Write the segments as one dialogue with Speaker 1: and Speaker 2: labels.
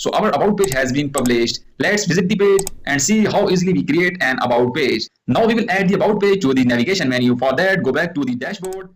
Speaker 1: So our about page has been published. Let's visit the page and see how easily we create an about page. Now we will add the about page to the navigation menu. For that, go back to the dashboard.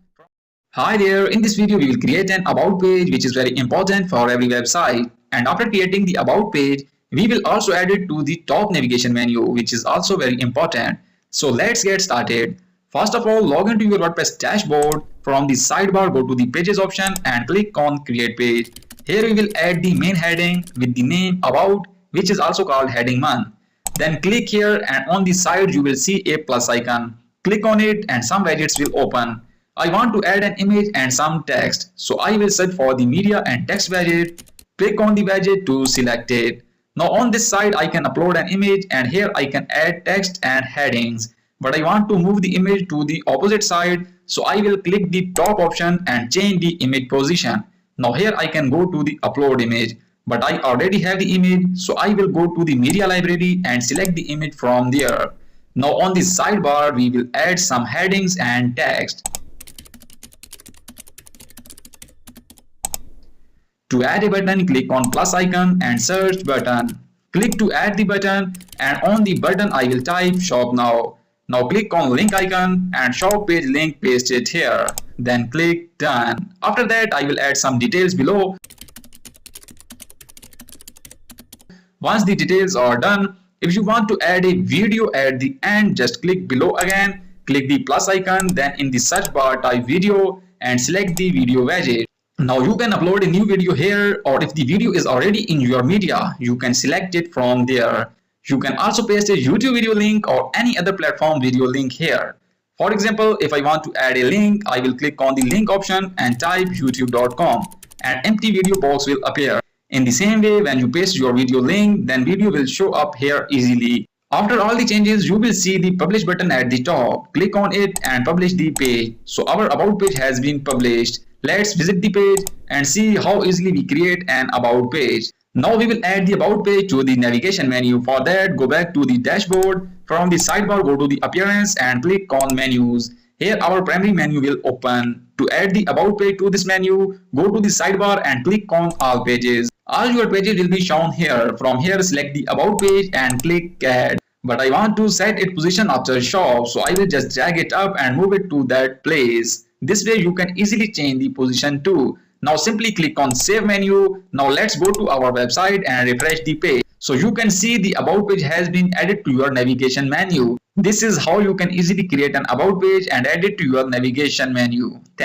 Speaker 1: Hi there, in this video we will create an about page which is very important for every website. And after creating the about page, we will also add it to the top navigation menu, which is also very important. So let's get started. First of all, log into your WordPress dashboard. From the sidebar, go to the pages option and click on create page. Here we will add the main heading with the name about, which is also called heading 1. Then click here and on the side you will see a plus icon. Click on it and some widgets will open. I want to add an image and some text. So I will search for the media and text widget. Click on the widget to select it. Now on this side I can upload an image and here I can add text and headings. But I want to move the image to the opposite side. So I will click the top option and change the image position. Now here I can go to the upload image. But I already have the image. So I will go to the media library and select the image from there. Now on the sidebar we will add some headings and text. To add a button, click on plus icon and search button. Click to add the button and on the button I will type shop now. Now click on link icon and shop page link, paste it here. Then click done. After that I will add some details below. Once the details are done, if you want to add a video at the end, just click below again. Click the plus icon, then in the search bar type video and select the video widget. Now you can upload a new video here, or if the video is already in your media, you can select it from there. You can also paste a YouTube video link or any other platform video link here. For example, if I want to add a link, I will click on the link option and type youtube.com. An empty video box will appear. In the same way, when you paste your video link, then video will show up here easily. After all the changes, you will see the publish button at the top. Click on it and publish the page. So our about page has been published. Let's visit the page and see how easily we create an about page. Now we will add the about page to the navigation menu. For that, go back to the dashboard. From the sidebar, go to the appearance and click on menus. Here our primary menu will open. To add the about page to this menu, go to the sidebar and click on all pages. All your pages will be shown here. From here, select the about page and click add. But I want to set its position after shop, so I will just drag it up and move it to that place. This way you can easily change the position too. Now simply click on save menu. Now let's go to our website and refresh the page. So you can see the about page has been added to your navigation menu. This is how you can easily create an about page and add it to your navigation menu. Thanks.